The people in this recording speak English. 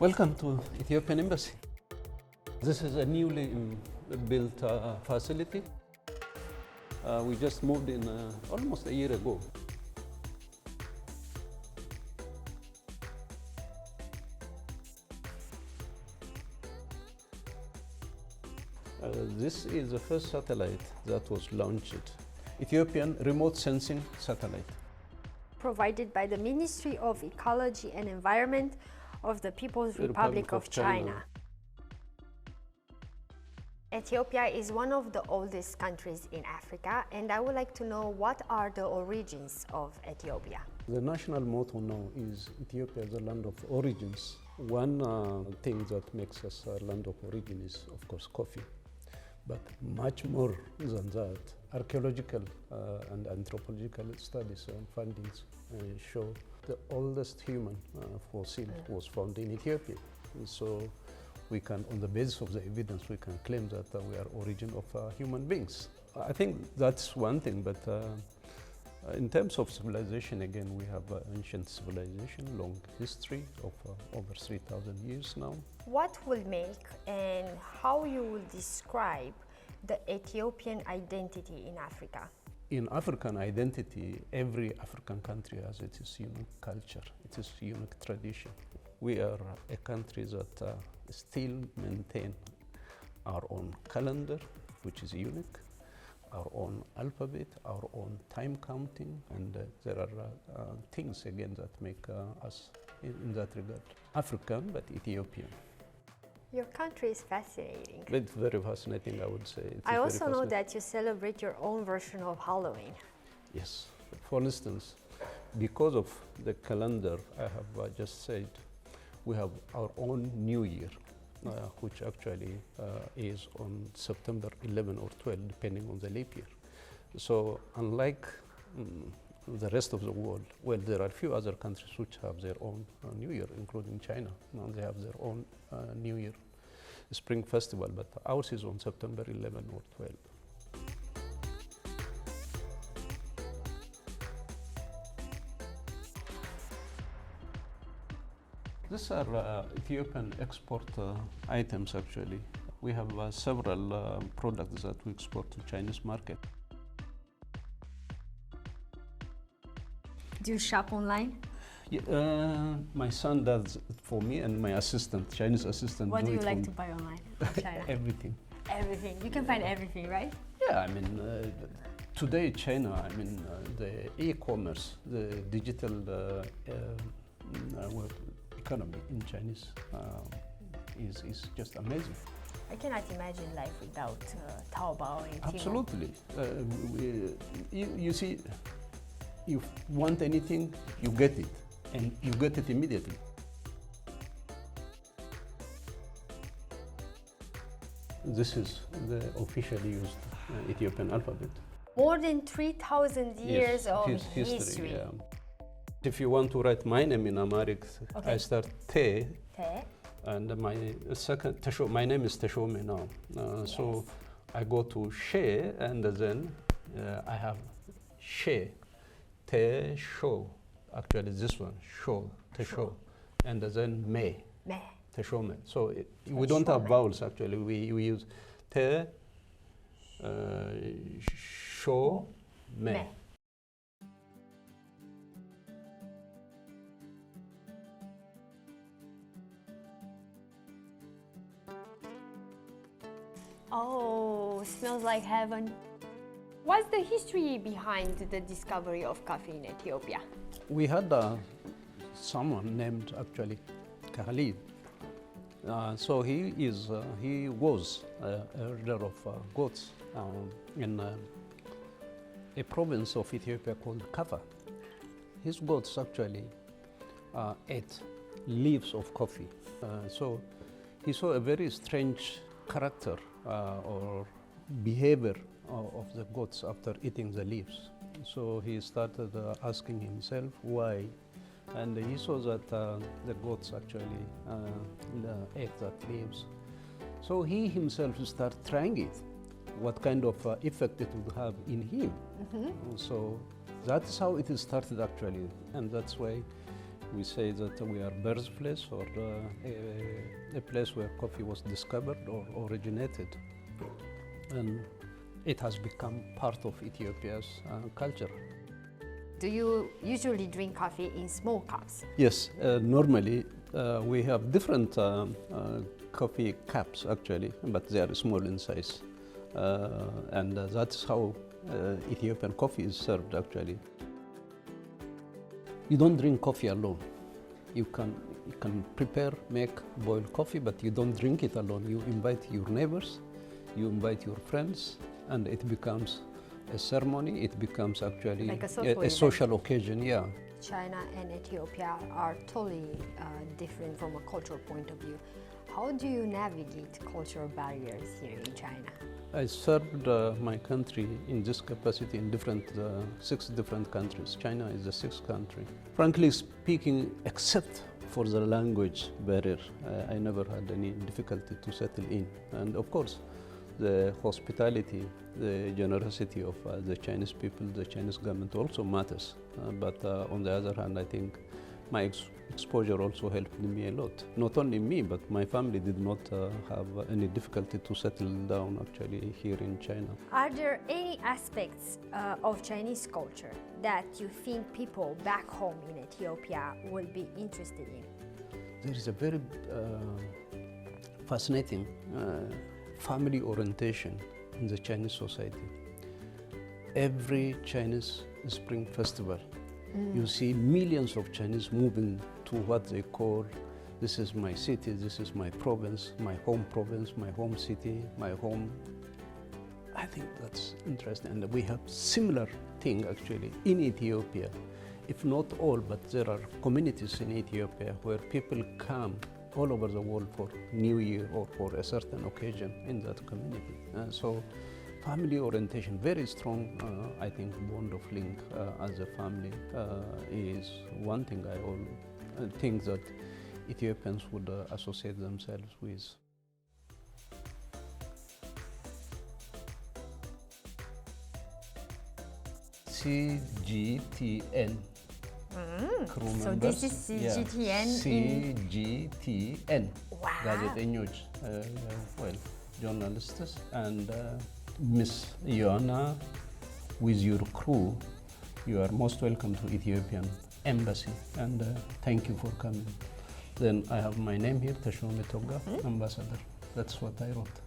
Welcome to Ethiopian Embassy. This is a newly built facility. We just moved in almost a year ago. This is the first satellite that was launched, Ethiopian remote sensing satellite. Provided by the Ministry of Ecology and Environment of the People's Republic of China. Ethiopia is one of the oldest countries in Africa, and I would like to know what are the origins of Ethiopia. The national motto now is Ethiopia, the land of origins. One thing that makes us a land of origin is, of course, coffee. But much more than that, archaeological and anthropological studies and findings show the oldest human fossil was found in Ethiopia. And so we can, on the basis of the evidence, we can claim that we are origin of human beings. I think that's one thing, but in terms of civilization, again, we have ancient civilization, long history of over 3,000 years now. What will make and how you will describe the Ethiopian identity in Africa? In African identity, every African country has its unique culture, its unique tradition. We are a country that still maintain our own calendar, which is unique, our own alphabet, our own time counting, and there are things again that make us in that regard African but Ethiopian. Your country is fascinating. It's very fascinating, I would say. I also know that you celebrate your own version of Halloween. Yes. For instance, because of the calendar I have just said, we have our own New Year, which actually is on September 11 or 12, depending on the leap year. So unlike the rest of the world, well, there are a few other countries which have their own New Year, including China. They have their own New Year Spring Festival, but ours is on September 11 or 12. These are Ethiopian export items, actually. We have several products that we export to Chinese market. Do you shop online? Yeah, my son does it for me, and my assistant, Chinese assistant. What do you like to buy online in China? Everything. Everything. You can find everything, right? Yeah, I mean, today China, I mean, the e-commerce, the digital economy in Chinese is just amazing. I cannot imagine life without Taobao and Tmall. Absolutely. You see, you want anything, you get it, and you get it immediately. This is the officially used Ethiopian alphabet. More than 3,000 years of history. Yeah. If you want to write my name in Amharic, I start Te, and my second, my name is Teshome now. So I go to She, and then I have She. Tesho, actually this one, Sho, Tesho, and then Me, Teshome. So we don't have vowels actually, we use Te, Sho, Me. Oh, smells like heaven. What's the history behind the discovery of coffee in Ethiopia? We had someone named actually Khalid. So he was a herder of goats in a province of Ethiopia called Kaffa. His goats actually ate leaves of coffee. So he saw a very strange character or behavior of the goats after eating the leaves. So he started asking himself why, and he saw that the goats actually ate that leaves. So he himself started trying it, what kind of effect it would have in him. So that's how it started actually, and that's why We say that we are birthplace or a place where coffee was discovered or originated. And it has become part of Ethiopia's culture. Do you usually drink coffee in small cups? Yes, normally we have different coffee cups actually, but they are small in size. And that's how Ethiopian coffee is served actually. You don't drink coffee alone. You can prepare, make, boil coffee, but you don't drink it alone. You invite your neighbors, you invite your friends, and it becomes a ceremony. It becomes actually like a social occasion, yeah. China and Ethiopia are totally different from a cultural point of view. How do you navigate cultural barriers here in China? I served my country in this capacity in 6 different countries. China is the 6th country. Frankly speaking, except for the language barrier, I never had any difficulty to settle in. And of course, the hospitality, the generosity of the Chinese people, the Chinese government also matters. But on the other hand, I think my exposure also helped me a lot. Not only me, but my family did not have any difficulty to settle down actually here in China. Are there any aspects of Chinese culture that you think people back home in Ethiopia will be interested in? There is a very fascinating family orientation in the Chinese society. Every Chinese Spring Festival, you see millions of Chinese moving to what they call, this is my city, this is my province, my home city, my home. I think that's interesting. And we have similar thing actually in Ethiopia. If not all, but there are communities in Ethiopia where people come all over the world for New Year or for a certain occasion in that community. So family orientation, very strong, I think, bond of link as a family is one thing I think that Ethiopians would associate themselves with. CGTN. Crew So members. this is CGTN. CGTN. Wow. ጋዜጠኞች, well, journalists, and Miss Ioana, with your crew, you are most welcome to Ethiopian Embassy, and thank you for coming. Then I have my name here, Teshome Toga, Ambassador. That's what I wrote.